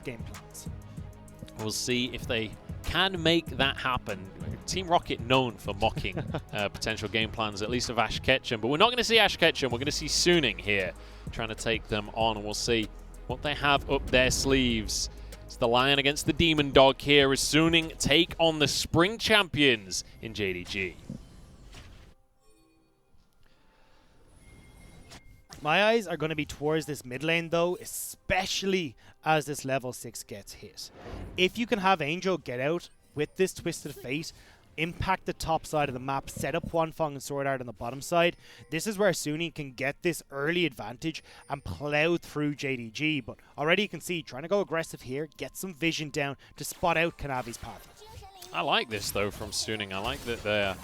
game plans. We'll see if they can make that happen. Team Rocket known for mocking potential game plans, at least of Ash Ketchum. But we're not going to see Ash Ketchum. We're going to see SUNING here trying to take them on. And we'll see what they have up their sleeves. It's the Lion against the Demon Dog here as SUNING take on the Spring Champions in JDG. My eyes are going to be towards this mid lane though, especially as this level 6 gets hit. If you can have Angel get out with this Twisted Fate, impact the top side of the map, set up Hwanfeng and Sword Art on the bottom side, this is where SUNING can get this early advantage and plow through JDG. But already you can see, trying to go aggressive here, get some vision down to spot out Kanavi's path. I like this though from SUNING. I like that they're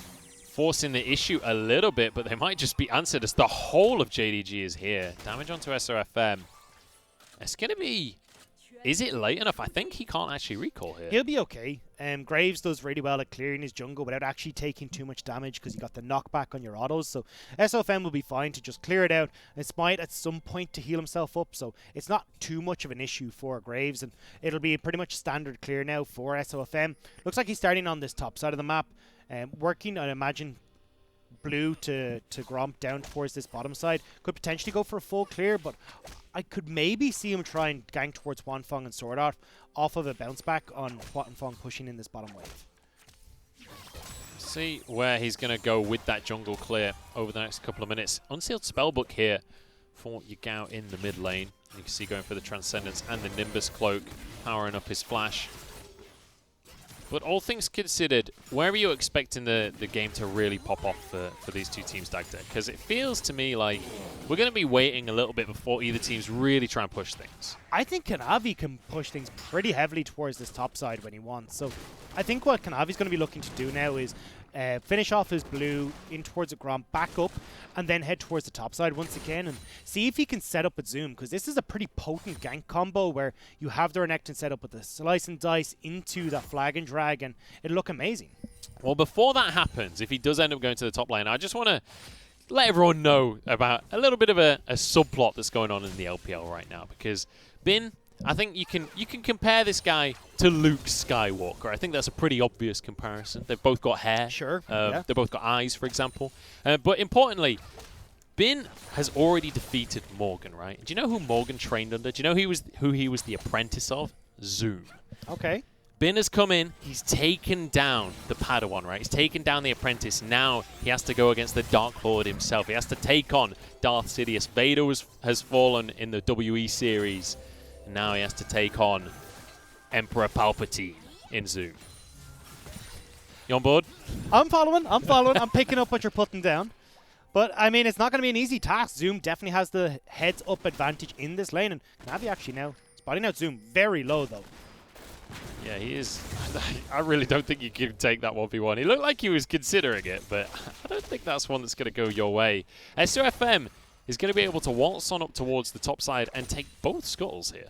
forcing the issue a little bit, but they might just be answered as the whole of JDG is here. Damage onto SOFM. It's going to be... Is it late enough? I think he can't actually recall here. He'll be okay. Graves does really well at clearing his jungle without actually taking too much damage because you got the knockback on your autos. So SOFM will be fine to just clear it out and Smite at some point to heal himself up. So it's not too much of an issue for Graves, and it'll be pretty much standard clear now for SOFM. Looks like he's starting on this top side of the map. Working, I imagine, blue to Gromp down towards this bottom side. Could potentially go for a full clear, but I could maybe see him try and gank towards Hwanfeng and Sword Art off of a bounce back on Hwanfeng pushing in this bottom wave. See where he's going to go with that jungle clear over the next couple of minutes. Unsealed Spellbook here for Yagao in the mid lane. You can see going for the Transcendence and the Nimbus Cloak, powering up his flash. But all things considered, where are you expecting the game to really pop off for these two teams, Dagda? Because it feels to me like we're going to be waiting a little bit before either teams really try and push things. I think Kanavi can push things pretty heavily towards this top side when he wants. So I think what Kanavi's going to be looking to do now is finish off his blue in towards the Gromp, back up, and then head towards the top side once again and see if he can set up with Zoom, because this is a pretty potent gank combo where you have the Renekton set up with the Slice and Dice into that Flag and Drag, and it'll look amazing. Well, before that happens, if he does end up going to the top lane, I just want to let everyone know about a little bit of a subplot that's going on in the LPL right now, because Bin, I think you can compare this guy to Luke Skywalker. I think that's a pretty obvious comparison. They've both got hair. Sure. They've both got eyes, for example. But importantly, Bin has already defeated Morgan, right? Do you know who Morgan trained under? Do you know who he was the apprentice of? Zoom. Okay. Bin has come in. He's taken down the Padawan, right? He's taken down the apprentice. Now he has to go against the Dark Lord himself. He has to take on Darth Sidious. Vader has fallen in the WE series. Now he has to take on Emperor Palpatine in Zoom. You on board? I'm following. I'm picking up what you're putting down. But, I mean, it's not going to be an easy task. Zoom definitely has the heads-up advantage in this lane. And Kanavi actually now spotting out Zoom very low, though. Yeah, he is. I really don't think you can take that 1v1. He looked like he was considering it, but I don't think that's one that's going to go your way. SOFM is going to be able to waltz on up towards the top side and take both scuttles here.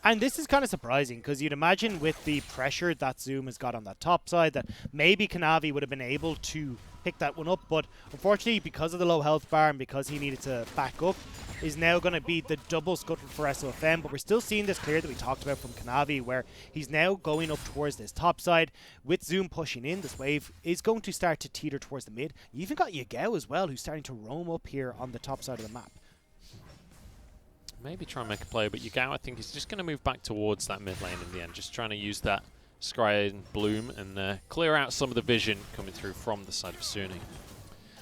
And this is kind of surprising, because you'd imagine with the pressure that Zoom has got on that top side that maybe Kanavi would have been able to pick that one up, but unfortunately because of the low health bar and because he needed to back up, is now going to be the double scuttle for SOFM. But we're still seeing this clear that we talked about from Kanavi, where he's now going up towards this top side with Zoom pushing in. This wave is going to start to teeter towards the mid. You even got Yagao as well, who's starting to roam up here on the top side of the map. Maybe try and make a play, but Yagao, I think, is just going to move back towards that mid lane in the end, just trying to use that Scry and Bloom and clear out some of the vision coming through from the side of SUNING.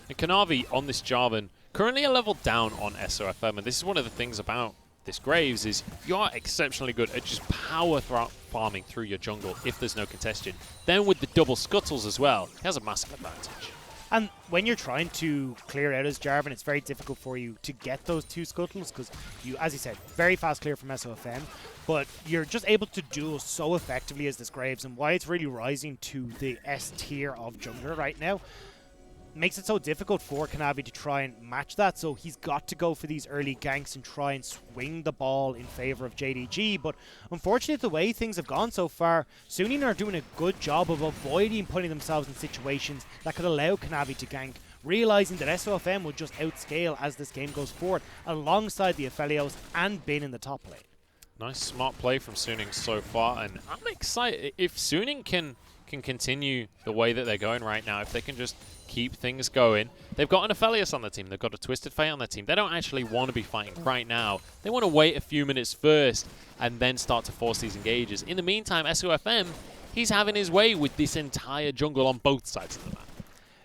And Kanavi on this Jarvan, currently a level down on SOFM, and this is one of the things about this Graves is you are exceptionally good at just power farming through your jungle if there's no congestion. Then with the double scuttles as well, he has a massive advantage. And when you're trying to clear out as Jarvan, it's very difficult for you to get those two scuttles because you, as you said, very fast clear from SOFM, but you're just able to duel so effectively as this Graves, and why it's really rising to the S tier of jungler right now makes it so difficult for Kanavi to try and match that. So he's got to go for these early ganks and try and swing the ball in favor of JDG. But unfortunately, the way things have gone so far, SUNING are doing a good job of avoiding putting themselves in situations that could allow Kanavi to gank, realizing that SOFM will just outscale as this game goes forward, alongside the Aphelios and Bin in the top lane. Nice smart play from SUNING so far, and I'm excited. If SUNING can continue the way that they're going right now, if they can just keep things going. They've got an Aphelios on their team. They've got a Twisted Fate on their team. They don't actually want to be fighting right now. They want to wait a few minutes first and then start to force these engages. In the meantime, SUFM, he's having his way with this entire jungle on both sides of the map.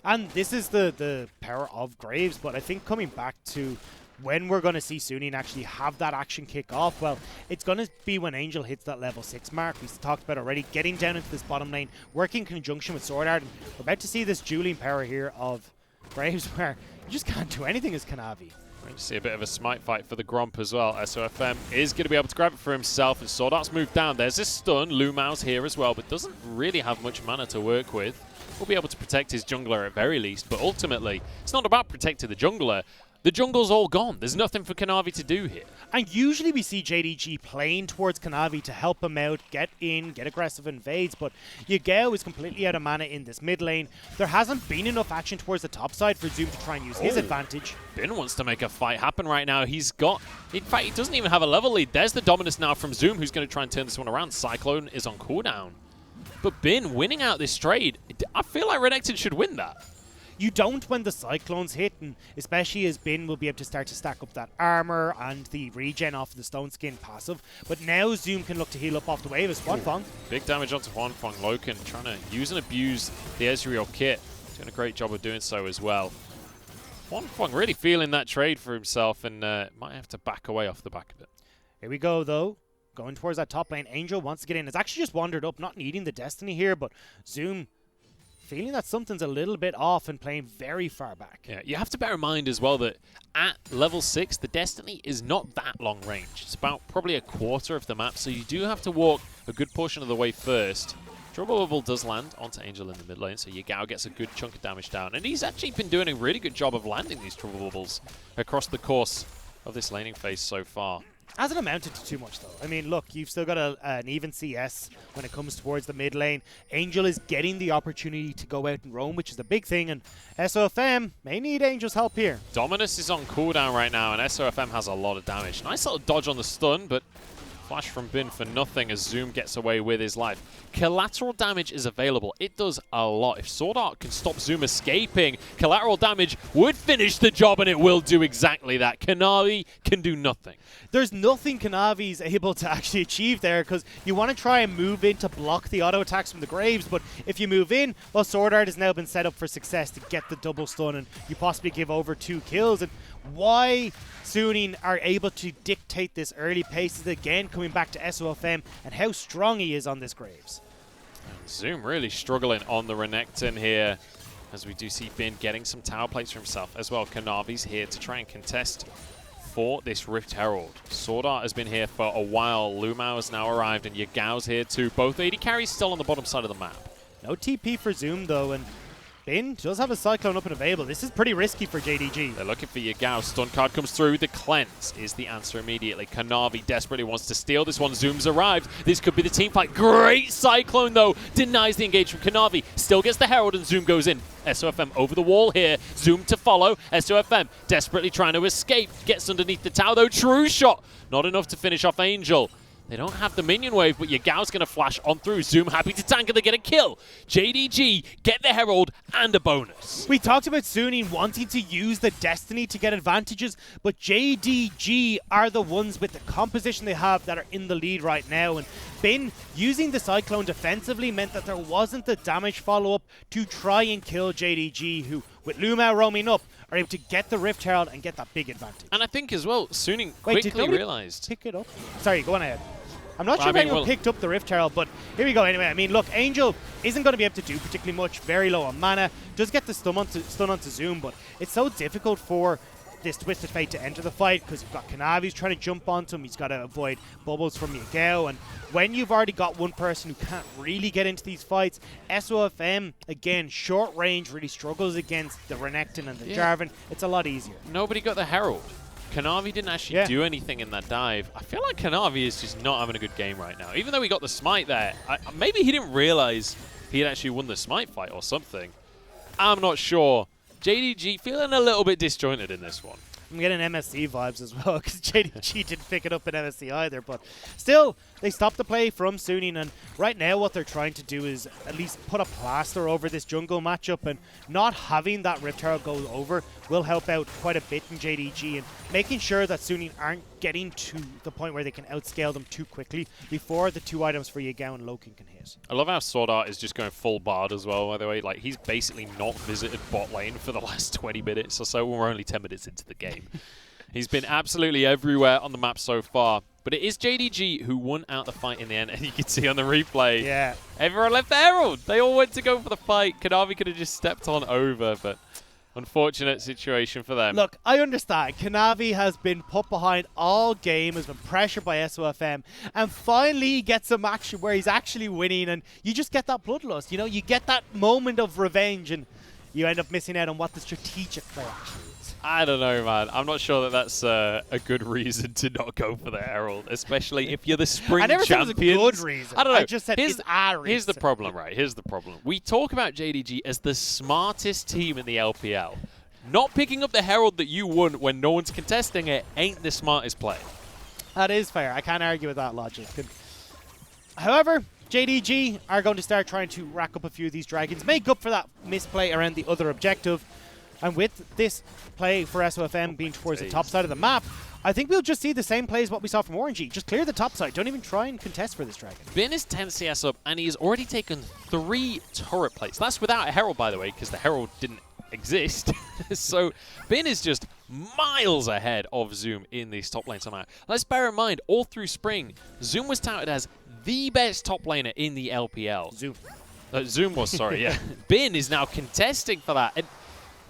And this is the power of Graves, but I think coming back to when we're going to see SUNING actually have that action kick off, well, it's going to be when Angel hits that level 6 mark. We talked about already, getting down into this bottom lane, working in conjunction with Sword Art. And we're about to see this dueling power here of Graves where you just can't do anything as Kanavi. We're going to see a bit of a smite fight for the Gromp as well. SOFM is going to be able to grab it for himself, and Sword Art's moved down. There's this stun. Lumau's here as well, but doesn't really have much mana to work with. Will be able to protect his jungler at very least, but ultimately, it's not about protecting the jungler. The jungle's all gone. There's nothing for Kanavi to do here. And usually we see JDG playing towards Kanavi to help him out, get in, get aggressive invades, but Yagao is completely out of mana in this mid lane. There hasn't been enough action towards the top side for Zoom to try and use his advantage. Bin wants to make a fight happen right now. He's got, in fact, he doesn't even have a level lead. There's the dominance now from Zoom, who's going to try and turn this one around. Cyclone is on cooldown. But Bin winning out this trade, I feel like Renekton should win that. You don't when the Cyclone's hit, and especially as Bin will be able to start to stack up that armor and the regen off the Stone Skin passive. But now Zoom can look to heal up off the wave as Huanfeng. Big damage onto Huanfeng. Loken trying to use and abuse the Ezreal kit. Doing a great job of doing so as well. Huanfeng really feeling that trade for himself, and might have to back away off the back of it. Here we go, though. Going towards that top lane. Angel wants to get in. It's actually just wandered up, not needing the Destiny here, but Zoom feeling that something's a little bit off and playing very far back. Yeah, you have to bear in mind as well that at level 6, the Destiny is not that long range. It's about probably a quarter of the map, so you do have to walk a good portion of the way first. Trouble Bubble does land onto Angel in the mid lane, so Yagao gets a good chunk of damage down. And he's actually been doing a really good job of landing these Trouble Bubbles across the course of this laning phase so far. Hasn't amounted to too much, though. I mean, look, you've still got an even CS when it comes towards the mid lane. Angel is getting the opportunity to go out and roam, which is the big thing, and SOFM may need Angel's help here. Dominus is on cooldown right now, and SOFM has a lot of damage. Nice little dodge on the stun, but flash from Bin for nothing as Zoom gets away with his life. Collateral damage is available. It does a lot. If Sword Art can stop Zoom escaping, collateral damage would finish the job, and it will do exactly that. Kanavi can do nothing. There's nothing Kanavi's able to actually achieve there, because you want to try and move in to block the auto attacks from the Graves, but if you move in, well, Sword Art has now been set up for success to get the double stun, and you possibly give over 2 kills. And why SUNING are able to dictate this early pace is again coming back to SOFM and how strong he is on this Graves. And Zoom really struggling on the Renekton here, as we do see Bin getting some tower plates for himself as well. Kanavi's here to try and contest for this Rift Herald. Sword Art has been here for a while. Lumau has now arrived, and Yagao's here too. Both AD carries still on the bottom side of the map. No TP for Zoom, though, and Bin does have a Cyclone up and available. This is pretty risky for JDG. They're looking for Yagao. Stun card comes through. The cleanse is the answer immediately. Kanavi desperately wants to steal this one. Zoom's arrived. This could be the team fight. Great Cyclone, though. Denies the engage from Kanavi. Still gets the Herald, and Zoom goes in. SOFM over the wall here. Zoom to follow. SOFM desperately trying to escape. Gets underneath the tower, though. True shot. Not enough to finish off Angel. They don't have the minion wave, but Yagao's going to flash on through. Zoom happy to tank, and they get a kill. JDG get the Herald and a bonus. We talked about SUNING wanting to use the Destiny to get advantages, but JDG are the ones with the composition they have that are in the lead right now. And Bin using the Cyclone defensively meant that there wasn't the damage follow-up to try and kill JDG, who, with Lumau roaming up, are able to get the Rift Herald and get that big advantage. And I think as well, SUNING quickly realized. Pick it up. Sorry, go on ahead. I'm not sure if anyone picked up the Rift Herald, but here we go anyway. I mean, look, Angel isn't going to be able to do particularly much, very low on mana. Does get the stun onto Zoom, but it's so difficult for this Twisted Fate to enter the fight because you've got Kanavi's trying to jump onto him. He's got to avoid bubbles from Yagao, and when you've already got one person who can't really get into these fights, SOFM, again, short range, really struggles against the Renekton and the Jarvan. It's a lot easier. Nobody got the Herald. Kanavi didn't actually do anything in that dive. I feel like Kanavi is just not having a good game right now. Even though he got the smite there, maybe he didn't realize he had actually won the smite fight or something. I'm not sure. JDG feeling a little bit disjointed in this one. I'm getting MSC vibes as well, because JDG didn't pick it up in MSC either. But still, they stopped the play from SUNING, and right now what they're trying to do is at least put a plaster over this jungle matchup, and not having that Rift Herald go over will help out quite a bit in JDG, and making sure that SUNING aren't getting to the point where they can outscale them too quickly before the 2 items for Yagao and Loken can hit. I love how Sword Art is just going full Bard as well, by the way. Like, he's basically not visited bot lane for the last 20 minutes or so when we're only 10 minutes into the game. He's been absolutely everywhere on the map so far. But it is JDG who won out the fight in the end, and you can see on the replay, yeah, everyone left the Herald. They all went to go for the fight. Kanavi could have just stepped on over, but unfortunate situation for them. Look, I understand. Kanavi has been put behind all game, has been pressured by SOFM, and finally he gets some action where he's actually winning, and you just get that bloodlust. You know, you get that moment of revenge, and you end up missing out on what the strategic play actually is. I don't know, man. I'm not sure that that's a good reason to not go for the Herald, especially if you're the spring I never champions. said it was a good reason. I don't know. I just said it's a reason. Here's the problem, right? Here's the problem. We talk about JDG as the smartest team in the LPL. Not picking up the Herald that you won when no one's contesting it ain't the smartest play. That is fair. I can't argue with that logic. However, JDG are going to start trying to rack up a few of these dragons, make up for that misplay around the other objective. And with this play for SOFM being towards the top side of the map, I think we'll just see the same play as what we saw from Orangey. Just clear the top side. Don't even try and contest for this dragon. Bin is 10 CS up, and he has already taken 3 turret plates. That's without a Herald, by the way, because the Herald didn't exist. So Bin is just miles ahead of Zoom in these top lanes somehow. Let's bear in mind, all through spring, Zoom was touted as the best top laner in the LPL. Zoom was, sorry, yeah. Bin is now contesting for that. And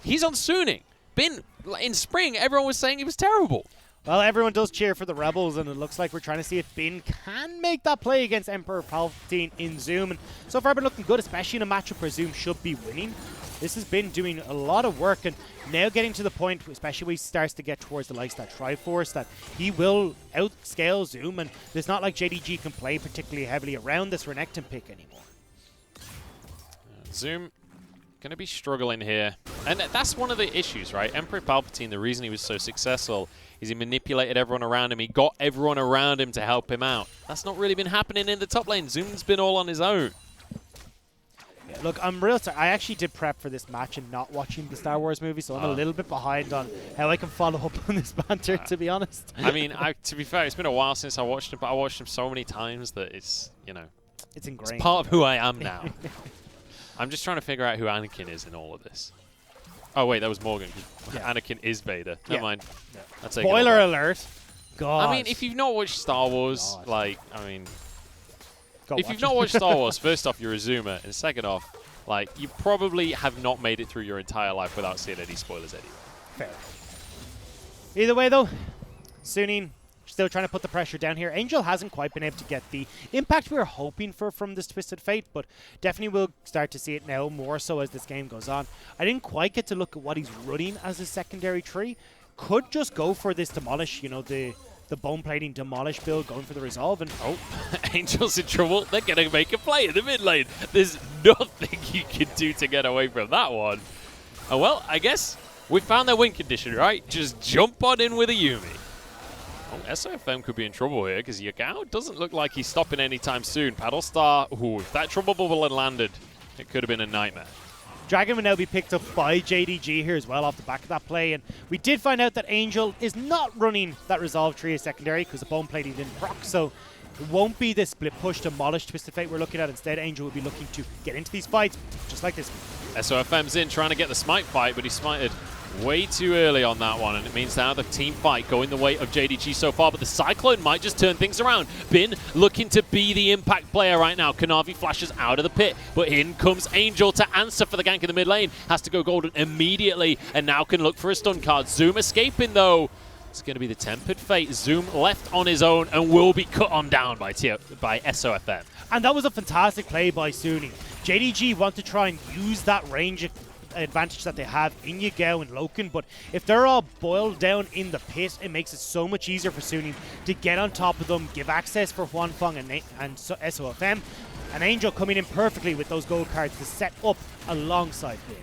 he's on SUNING. Bin, in spring, everyone was saying he was terrible. Well, everyone does cheer for the Rebels, and it looks like we're trying to see if Bin can make that play against Emperor Palpatine in Zoom. And so far, been looking good, especially in a matchup where Zoom should be winning. This has been doing a lot of work, and now getting to the point, especially when he starts to get towards the likes of that Triforce, that he will outscale Zoom, and it's not like JDG can play particularly heavily around this Renekton pick anymore. Zoom going to be struggling here. And that's one of the issues, right? Emperor Palpatine, the reason he was so successful is he manipulated everyone around him. He got everyone around him to help him out. That's not really been happening in the top lane. Zoom's been all on his own. Yeah, look, I'm real sorry. I actually did prep for this match and not watching the Star Wars movie, so I'm a little bit behind on how I can follow up on this banter, to be honest. I mean, to be fair, it's been a while since I watched him, but I watched him so many times that it's, you know, it's ingrained. It's part of who I am now. I'm just trying to figure out who Anakin is in all of this. Oh, wait, that was Morgan. Yeah. Anakin is Vader. Never mind. Yeah. Spoiler alert. God. I mean, if you've not watched Star Wars, like, I mean, if you've not it. watched Star Wars, first off, you're a Zoomer, and second off, like, you probably have not made it through your entire life without seeing any spoilers anyway. Fair. Either way, though, SUNING still trying to put the pressure down here. Angel hasn't quite been able to get the impact we were hoping for from this Twisted Fate, but definitely we'll start to see it now more so as this game goes on. I didn't quite get to look at what he's running as his secondary tree. Could just go for this Demolish, you know, the bone plating Demolish build, going for the Resolve. And oh, Angel's in trouble. They're going to make a play in the mid lane. There's nothing you can do to get away from that one. Oh, well, I guess we found their win condition, right? Just jump on in with a Yuumi. Oh, SOFM could be in trouble here because Yagao doesn't look like he's stopping anytime soon. Paddlestar, ooh, if that trouble bubble had landed, it could have been a nightmare. Dragon will now be picked up by JDG here as well off the back of that play. And we did find out that Angel is not running that Resolve tree as secondary because the bone plating didn't proc. So it won't be this split push Demolish Twisted Fate we're looking at. Instead, Angel will be looking to get into these fights just like this. SOFM's in trying to get the smite fight, but he smited way too early on that one, and it means now the team fight going the way of JDG so far, but the Cyclone might just turn things around. Bin looking to be the impact player right now. Kanavi flashes out of the pit, but in comes Angel to answer for the gank in the mid lane. Has to go golden immediately, and now can look for a stun card. Zoom escaping though. It's going to be the Tempered Fate. Zoom left on his own and will be cut on down by SOFM. And that was a fantastic play by SUNING. JDG want to try and use that range advantage that they have in Yagao and Loken, but if they're all boiled down in the pit, it makes it so much easier for SUNING to get on top of them, give access for Huanfeng and SOFM, and Angel coming in perfectly with those gold cards to set up alongside Bin.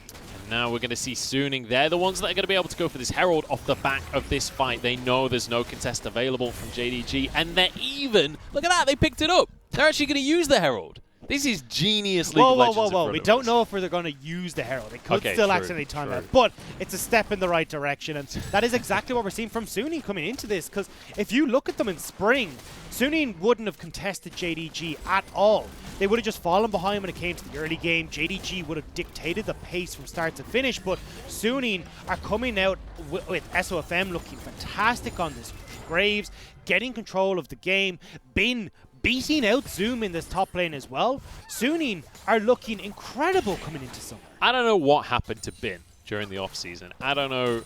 Now we're going to see Suning. They're the ones that are going to be able to go for this Herald off the back of this fight. They know there's no contest available from JDG, and they're even, look at that, they picked it up. They're actually going to use the Herald. This is genius League of Legends. Whoa. We don't know if they're going to use the Herald. It could still accidentally time out, but it's a step in the right direction, and that is exactly what we're seeing from SUNING coming into this, because if you look at them in spring, SUNING wouldn't have contested JDG at all. They would have just fallen behind when it came to the early game. JDG would have dictated the pace from start to finish, but SUNING are coming out with SOFM looking fantastic on this Graves, getting control of the game, beating out Zoom in this top lane as well. SUNING are looking incredible coming into summer. I don't know what happened to Bin during the offseason. I don't know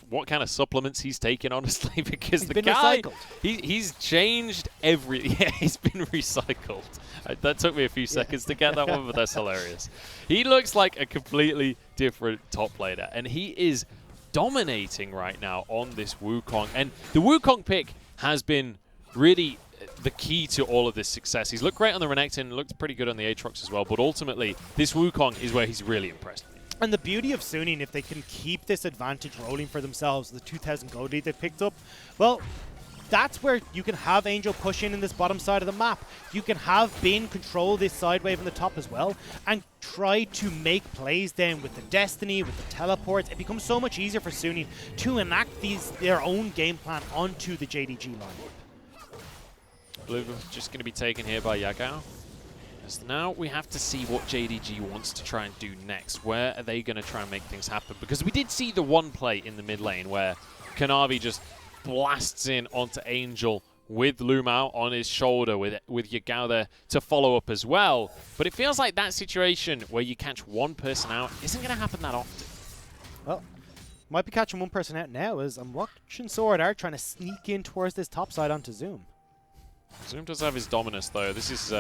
what kind of supplements he's taken, honestly, because he's the been guy, recycled. He's changed every... Yeah, he's been recycled. That took me a few seconds to get that one, but that's hilarious. He looks like a completely different top laner, and he is dominating right now on this Wukong. And the Wukong pick has been really the key to all of this success. He's looked great on the Renekton, looked pretty good on the Aatrox as well, but ultimately, this Wukong is where he's really impressed me. And the beauty of SUNING, if they can keep this advantage rolling for themselves, the 2,000 gold lead they picked up, well, that's where you can have Angel push in this bottom side of the map. You can have Bin control this side wave in the top as well, and try to make plays then with the Destiny, with the teleports. It becomes so much easier for SUNING to enact their own game plan onto the JDG lineup. Blue just going to be taken here by Yagao. As now we have to see what JDG wants to try and do next. Where are they going to try and make things happen? Because we did see the one play in the mid lane where Kanavi just blasts in onto Angel with Lumao on his shoulder, with Yagao there to follow up as well. But it feels like that situation where you catch one person out isn't going to happen that often. Well, might be catching one person out now as I'm watching Sword Art trying to sneak in towards this top side onto Zoom. Zoom does have his Dominus, though. This is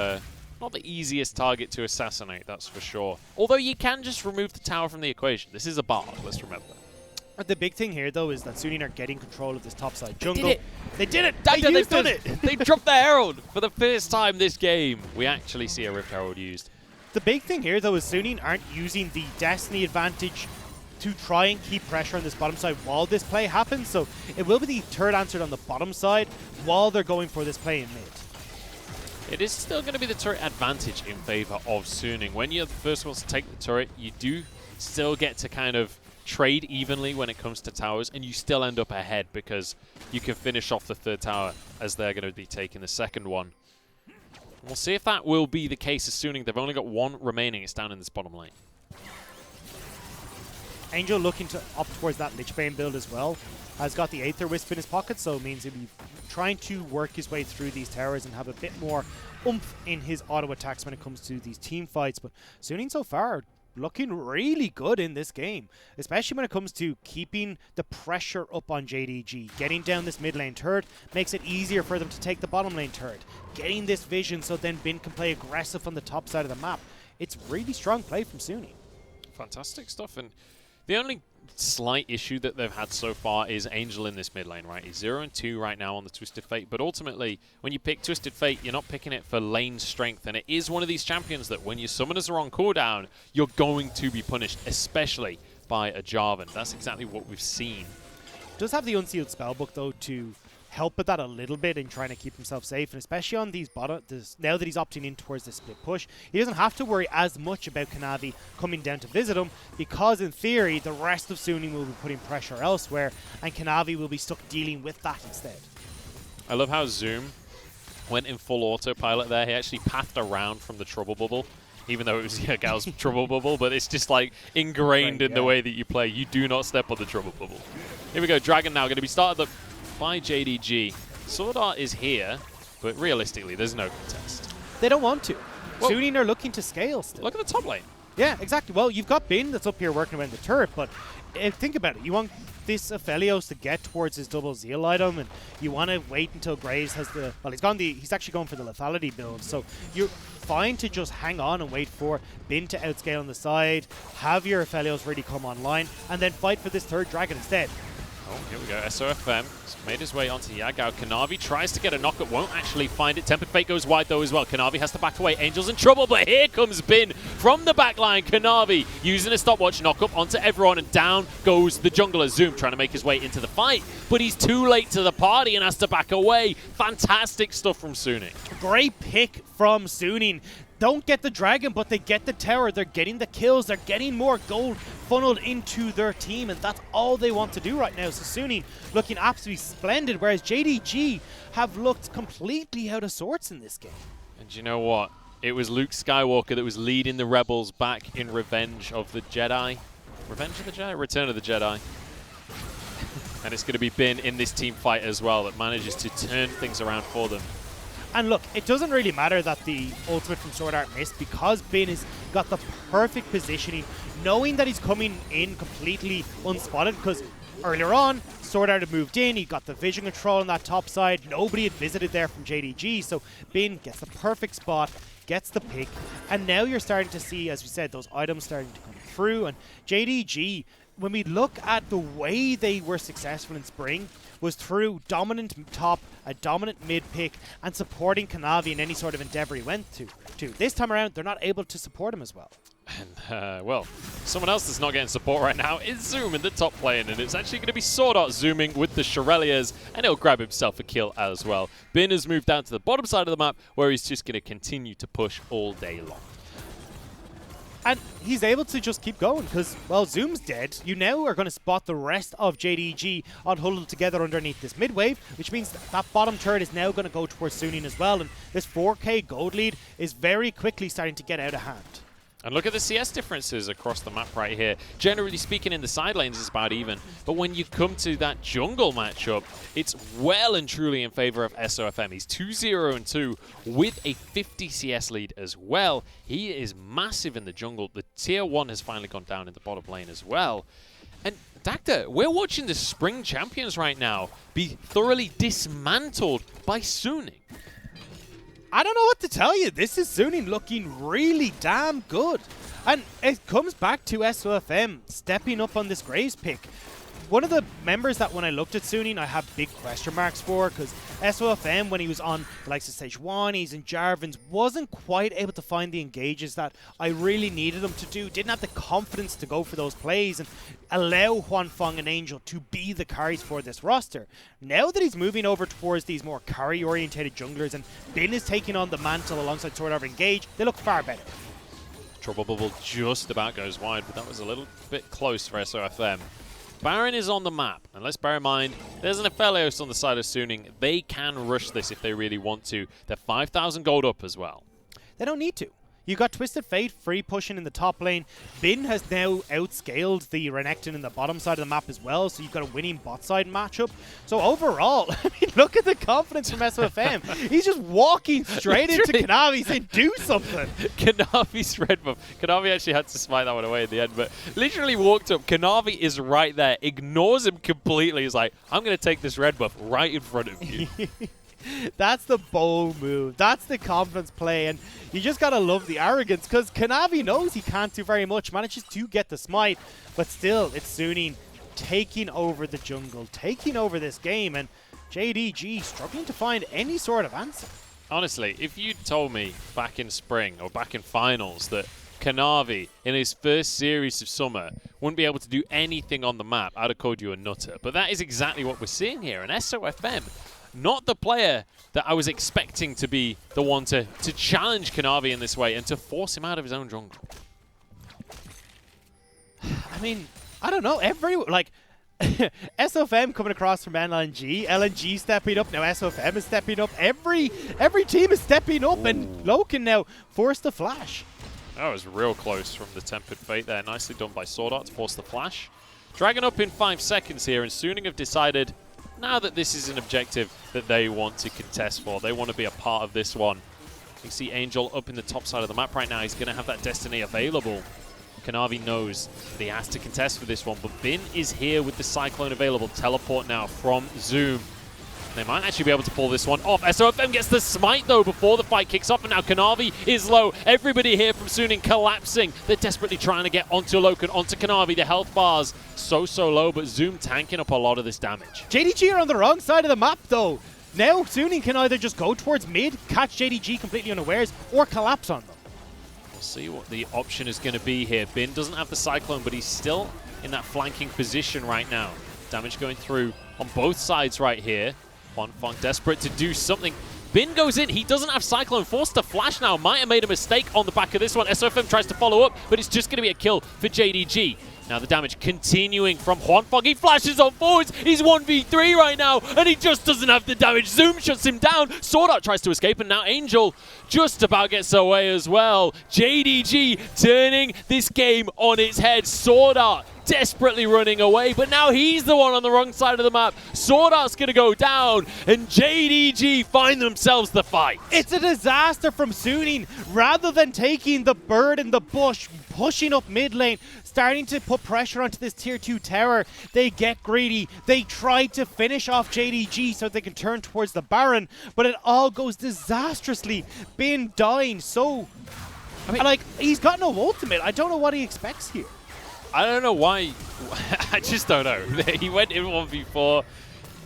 not the easiest target to assassinate, that's for sure. Although you can just remove the tower from the equation. This is a Bard, let's remember. The big thing here, though, is that SUNING are getting control of this topside jungle. They did it! They've done it! They dropped the Herald for the first time this game. We actually see a Rift Herald used. The big thing here, though, is SUNING aren't using the Destiny advantage to try and keep pressure on this bottom side while this play happens. So it will be the turret answered on the bottom side while they're going for this play in mid. It is still going to be the turret advantage in favor of SUNING. When you're the first ones to take the turret, you do still get to kind of trade evenly when it comes to towers, and you still end up ahead because you can finish off the third tower as they're going to be taking the second one. We'll see if that will be the case as SUNING. They've only got one remaining. It's down in this bottom lane. Angel looking to opt towards that Lichbane build as well. Has got the Aether Wisp in his pocket, so it means he'll be trying to work his way through these towers and have a bit more oomph in his auto attacks when it comes to these team fights. But SUNING so far looking really good in this game, especially when it comes to keeping the pressure up on JDG. Getting down this mid lane turret makes it easier for them to take the bottom lane turret. Getting this vision so then Bin can play aggressive on the top side of the map. It's really strong play from SUNING. Fantastic stuff. And the only slight issue that they've had so far is Angel in this mid lane, right? He's 0-2 right now on the Twisted Fate, but ultimately, when you pick Twisted Fate, you're not picking it for lane strength, and it is one of these champions that when your summoners are on cooldown, you're going to be punished, especially by a Jarvan. That's exactly what we've seen. Does have the Unsealed Spellbook, though, to help with that a little bit in trying to keep himself safe, and especially on these now that he's opting in towards the split push, he doesn't have to worry as much about Kanavi coming down to visit him, because in theory the rest of SUNING will be putting pressure elsewhere and Kanavi will be stuck dealing with that instead. I love how Zoom went in full autopilot there. He actually pathed around from the trouble bubble, even though it was Gal's trouble bubble, but it's just like ingrained in the way that you play. You do not step on the trouble bubble. Here we go, Dragon now going to be started up by JDG. Sword Art is here, but realistically, there's no contest. They don't want to. SUNING are looking to scale still. Look at the top lane. Yeah, exactly. Well, you've got Bin that's up here working around the turret, but think about it. You want this Aphelios to get towards his double Zeal item, and you want to wait until Graves has the... Well, he's actually going for the lethality build, so you're fine to just hang on and wait for Bin to outscale on the side, have your Aphelios ready come online, and then fight for this third dragon instead. Oh, here we go. SOFM made his way onto Yagao. Kanavi tries to get a knockup, won't actually find it. Tempered Fate goes wide though as well. Kanavi has to back away. Angel's in trouble, but here comes Bin from the back line. Kanavi using a stopwatch knockup onto everyone, and down goes the jungler. Zoom trying to make his way into the fight, but he's too late to the party and has to back away. Fantastic stuff from SUNING. Great pick from SUNING. Don't get the dragon, but they get the tower. They're getting the kills. They're getting more gold funneled into their team, and that's all they want to do right now. So SUNING looking absolutely splendid, whereas JDG have looked completely out of sorts in this game. And you know what? It was Luke Skywalker that was leading the Rebels back in Revenge of the Jedi. Revenge of the Jedi? Return of the Jedi. And it's going to be Bin in this team fight as well that manages to turn things around for them. And look, it doesn't really matter that the ultimate from Sword Art missed, because Bin has got the perfect positioning, knowing that he's coming in completely unspotted, because earlier on, Sword Art had moved in, he got the vision control on that top side, nobody had visited there from JDG, so Bin gets the perfect spot, gets the pick, and now you're starting to see, as we said, those items starting to come through, and JDG, when we look at the way they were successful in Spring, was through dominant top, a dominant mid pick, and supporting Kanavi in any sort of endeavor he went to. This time around, they're not able to support him as well. And, well, someone else that's not getting support right now is Zoom in the top lane, and it's actually going to be Sword Art zooming with the Shirelias, and he'll grab himself a kill as well. Bin has moved down to the bottom side of the map, where he's just going to continue to push all day long. And he's able to just keep going because, well, Zoom's dead. You now are going to spot the rest of JDG all huddled together underneath this mid wave, which means that bottom turret is now going to go towards SUNING as well. And this 4K gold lead is very quickly starting to get out of hand. And look at the CS differences across the map right here. Generally speaking, in the side lanes, it's about even. But when you come to that jungle matchup, it's well and truly in favor of SOFM. He's 2-0-2 with a 50 CS lead as well. He is massive in the jungle. The tier 1 has finally gone down in the bottom lane as well. And Dacta, we're watching the Spring Champions right now be thoroughly dismantled by SUNING. I don't know what to tell you. This is SUNING looking really damn good. And it comes back to SOFM stepping up on this Graves pick. One of the members that when I looked at SUNING, I have big question marks for, because SOFM, when he was on the likes of Sejuani's and Jarvan's, wasn't quite able to find the engages that I really needed him to do. Didn't have the confidence to go for those plays and allow Huanfeng and Angel to be the carries for this roster. Now that he's moving over towards these more carry-orientated junglers and Bin is taking on the mantle alongside Sword Art Engage, they look far better. Trouble Bubble just about goes wide, but that was a little bit close for SOFM. Baron is on the map, and let's bear in mind, there's an Aphelios on the side of SUNING. They can rush this if they really want to. They're 5,000 gold up as well. They don't need to. You got Twisted Fate free pushing in the top lane. Bin has now outscaled the Renekton in the bottom side of the map as well, so you've got a winning bot side matchup. So overall, I mean, look at the confidence from SOFM. He's just walking straight into Kanavi saying, do something. Kanavi's red buff. Kanavi actually had to smite that one away in the end, but literally walked up. Kanavi is right there, ignores him completely. He's like, I'm going to take this red buff right in front of you. That's the bold move. That's the confidence play, and you just gotta love the arrogance, because Kanavi knows he can't do very much, manages to get the smite, but still, it's SUNING taking over the jungle, taking over this game, and JDG struggling to find any sort of answer. Honestly, if you'd told me back in Spring or back in Finals that Kanavi, in his first series of Summer, wouldn't be able to do anything on the map, I'd have called you a nutter. But that is exactly what we're seeing here, and SOFM, not the player that I was expecting to be the one to challenge Kanavi in this way and to force him out of his own jungle. I mean, I don't know. SOFM coming across from LNG, LNG stepping up, now SOFM is stepping up. Every team is stepping up, and Loken now forced the flash. That was real close from the Tempered Fate there. Nicely done by Sword Art to force the flash. Dragon up in 5 seconds here, and SUNING have decided now that this is an objective that they want to contest for. They want to be a part of this one. You see Angel up in the top side of the map right now. He's going to have that Destiny available. Kanavi knows that he has to contest for this one, but Bin is here with the Cyclone available. Teleport now from Zoom. They might actually be able to pull this one off. SOFM gets the smite, though, before the fight kicks off, and now Kanavi is low. Everybody here from SUNING collapsing. They're desperately trying to get onto Loken, onto Kanavi. The health bars so low, but Zoom tanking up a lot of this damage. JDG are on the wrong side of the map, though. Now, SUNING can either just go towards mid, catch JDG completely unawares, or collapse on them. We'll see what the option is going to be here. Bin doesn't have the Cyclone, but he's still in that flanking position right now. Damage going through on both sides right here. Hwanfeng desperate to do something. Bin goes in. He doesn't have Cyclone. Forced to flash now. Might have made a mistake on the back of this one. SOFM tries to follow up, but it's just going to be a kill for JDG. Now the damage continuing from Hwanfeng. He flashes on forwards. He's 1v3 right now, and he just doesn't have the damage. Zoom shuts him down. Sword Art tries to escape, and now Angel just about gets away as well. JDG turning this game on its head. Sword Art desperately running away, but now he's the one on the wrong side of the map. Sword Art's going to go down, and JDG find themselves the fight. It's a disaster from SUNING. Rather than taking the bird in the bush, pushing up mid lane, starting to put pressure onto this tier 2 tower, they get greedy. They try to finish off JDG so they can turn towards the Baron, but it all goes disastrously. Bin dying, so... I mean, like, he's got no ultimate. I don't know what he expects here. I don't know why. I just don't know. He went in 1v4,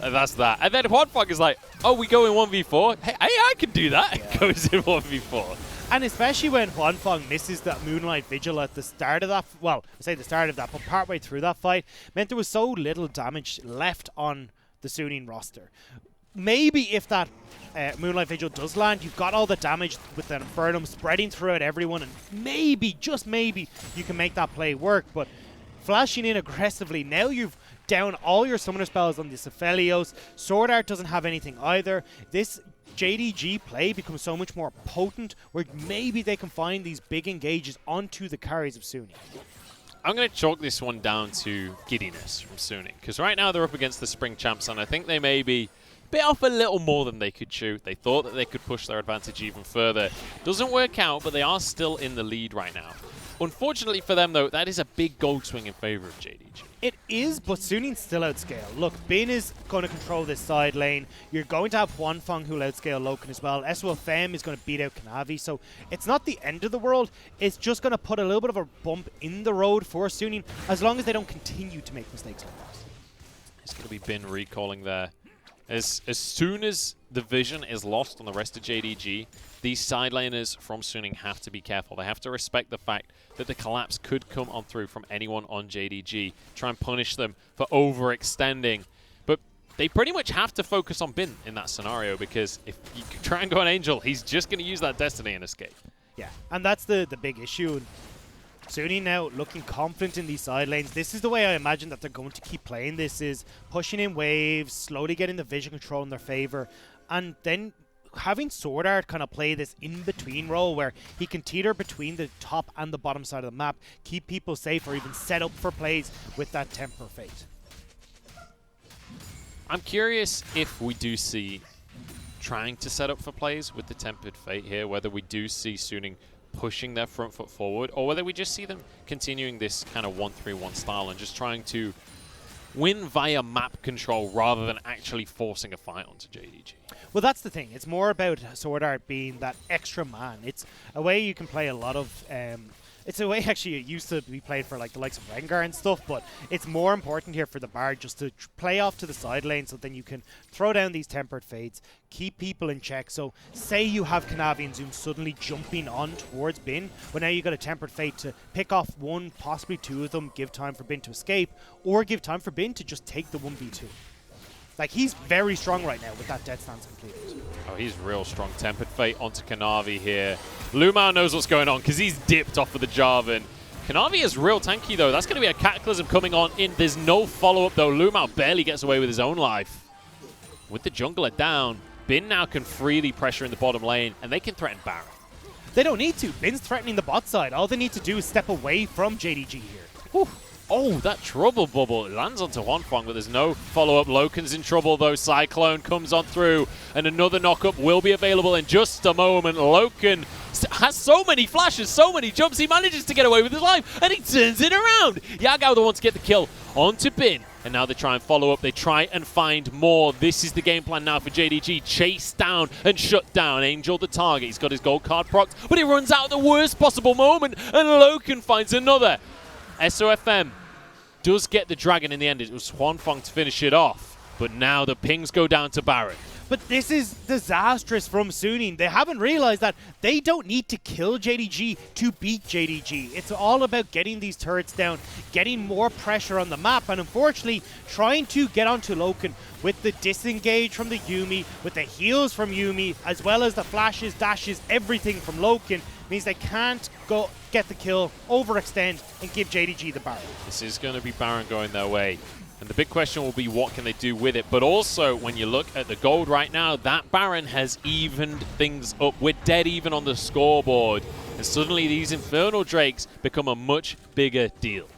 and that's that. And then Hwanfeng is like, oh, we go in 1v4? Hey, I can do that. Yeah. Goes in 1v4. And especially when Hwanfeng misses that Moonlight Vigil at the start of that, well, I say the start of that, but partway through that fight, meant there was so little damage left on the SUNING roster. Maybe if that Moonlight Vigil does land, you've got all the damage with the Infernum spreading throughout everyone, and maybe, just maybe, you can make that play work. But flashing in aggressively, now you've down all your summoner spells on the Aphelios. Sword Art doesn't have anything either. This JDG play becomes so much more potent, where maybe they can find these big engages onto the carries of SUNING. I'm going to chalk this one down to giddiness from SUNING, because right now they're up against the Spring Champs, and I think they may be bit off a little more than they could chew. They thought that they could push their advantage even further. Doesn't work out, but they are still in the lead right now. Unfortunately for them, though, that is a big gold swing in favor of JDG. It is, but SUNING's still outscale. Look, Bin is going to control this side lane. You're going to have Hwanfeng who'll outscale Loken as well. SOFM is going to beat out Kanavi, so it's not the end of the world. It's just going to put a little bit of a bump in the road for SUNING, as long as they don't continue to make mistakes like that. It's going to be Bin recalling there. As soon as the vision is lost on the rest of JDG, these side laners from SUNING have to be careful. They have to respect the fact that the collapse could come on through from anyone on JDG. Try and punish them for overextending. But they pretty much have to focus on Bin in that scenario, because if you try and go on Angel, he's just going to use that Destiny and escape. Yeah, and that's the big issue. SUNING now looking confident in these side lanes. This is the way I imagine that they're going to keep playing this, is pushing in waves, slowly getting the vision control in their favor, and then having Sword Art kind of play this in-between role where he can teeter between the top and the bottom side of the map, keep people safe, or even set up for plays with that Temper Fate. I'm curious if we do see trying to set up for plays with the Tempered Fate here, whether we do see SUNING pushing their front foot forward, or whether we just see them continuing this kind of 1-3-1 style and just trying to win via map control rather than actually forcing a fight onto JDG. Well, that's the thing. It's more about Sword Art being that extra man. It's a way you can play a lot of... it's a way actually it used to be played for like the likes of Rengar and stuff, but it's more important here for the Bard just to play off to the side lane, so then you can throw down these Tempered Fates, keep people in check. So say you have Kanavi and Zoom suddenly jumping on towards Bin, but now you got a Tempered Fate to pick off one, possibly two of them, give time for Bin to escape, or give time for Bin to just take the 1v2. Like, he's very strong right now with that Dead Stance completed. Oh, he's real strong. Tempered Fate onto Kanavi here. Lumao knows what's going on because he's dipped off of the Jarvan. Kanavi is real tanky, though. That's going to be a Cataclysm coming on in. There's no follow-up, though. Lumao barely gets away with his own life. With the jungler down, Bin now can freely pressure in the bottom lane, and they can threaten Baron. They don't need to. Bin's threatening the bot side. All they need to do is step away from JDG here. Whew. Oh, that trouble bubble. It lands onto Hwanfeng, but there's no follow-up. Loken's in trouble, though. Cyclone comes on through, and another knock-up will be available in just a moment. Loken has so many flashes, so many jumps. He manages to get away with his life, and he turns it around. Yagao the one to get the kill onto Bin. And now they try and follow up. They try and find more. This is the game plan now for JDG. Chase down and shut down Angel the target. He's got his gold card procced, but he runs out at the worst possible moment, and Loken finds another. SOFM does get the dragon in the end. It was Huanfeng to finish it off, but now the pings go down to Baron. But this is disastrous from SUNING. They haven't realized that they don't need to kill JDG to beat JDG. It's all about getting these turrets down, getting more pressure on the map, and unfortunately trying to get onto Loken with the disengage from the Yuumi, with the heals from Yuumi, as well as the flashes, dashes, everything from Loken, means they can't go get the kill, overextend, and give JDG the Baron. This is going to be Baron going their way. And the big question will be, what can they do with it? But also, when you look at the gold right now, that Baron has evened things up. We're dead even on the scoreboard. And suddenly these Infernal Drakes become a much bigger deal.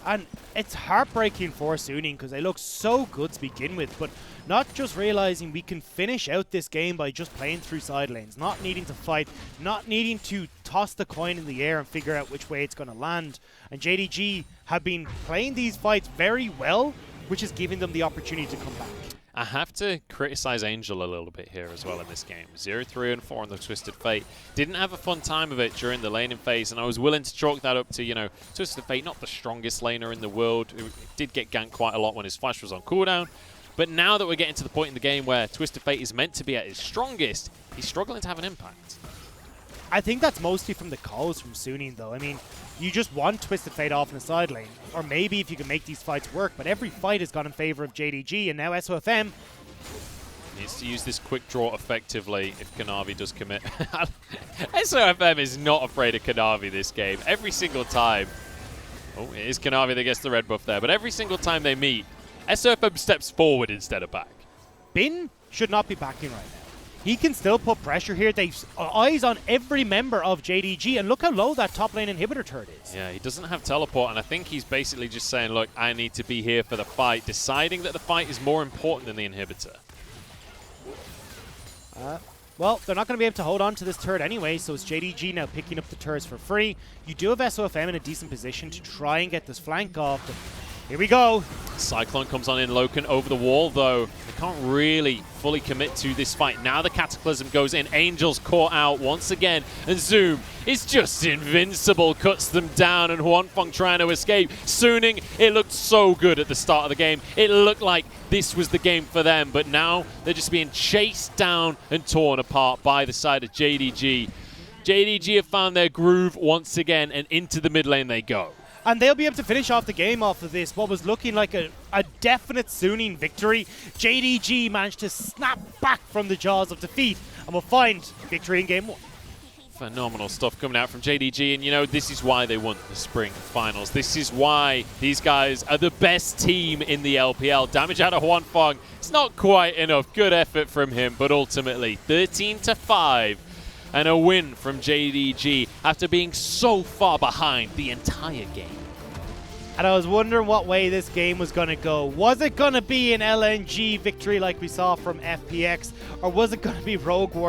And it's heartbreaking for SUNING because they look so good to begin with, but not just realizing we can finish out this game by just playing through side lanes, not needing to fight, not needing to toss the coin in the air and figure out which way it's going to land. And JDG have been playing these fights very well, which is giving them the opportunity to come back. I have to criticize Angel a little bit here as well in this game. 0-3 and 4 on the Twisted Fate. Didn't have a fun time of it during the laning phase, and I was willing to chalk that up to, you know, Twisted Fate, not the strongest laner in the world. It did get ganked quite a lot when his flash was on cooldown. But now that we're getting to the point in the game where Twisted Fate is meant to be at his strongest, he's struggling to have an impact. I think that's mostly from the calls from SUNING, though. I mean, you just want Twisted Fate off in the side lane, or maybe if you can make these fights work, but every fight has gone in favor of JDG, and now SOFM needs to use this quick draw effectively if Kanavi does commit. SOFM is not afraid of Kanavi this game. Every single time. Oh, it is Kanavi that gets the red buff there, but every single time they meet, SOFM steps forward instead of back. Bin should not be backing right now. He can still put pressure here. They've eyes on every member of JDG, and look how low that top lane inhibitor turret is. Yeah, he doesn't have teleport, and I think he's basically just saying, look, I need to be here for the fight, deciding that the fight is more important than the inhibitor. Well, they're not going to be able to hold on to this turret anyway, so it's JDG now picking up the turrets for free. You do have SOFM in a decent position to try and get this flank off, but here we go. Cyclone comes on in Loken over the wall, though. They can't really fully commit to this fight. Now the Cataclysm goes in. Angel's caught out once again. And Zoom is just invincible. Cuts them down, and Huanfeng trying to escape. SUNING, it looked so good at the start of the game. It looked like this was the game for them. But now they're just being chased down and torn apart by the side of JDG. JDG have found their groove once again, and into the mid lane they go. And they'll be able to finish off the game off of this, what was looking like a definite SUNING victory. JDG managed to snap back from the jaws of defeat, and will find victory in Game 1. Phenomenal stuff coming out from JDG, and you know, this is why they won the Spring Finals. This is why these guys are the best team in the LPL. Damage out of Huanfeng, it's not quite enough. Good effort from him, but ultimately 13-5. And a win from JDG after being so far behind the entire game. And I was wondering what way this game was going to go. Was it going to be an LNG victory like we saw from FPX, or was it going to be Rogue War?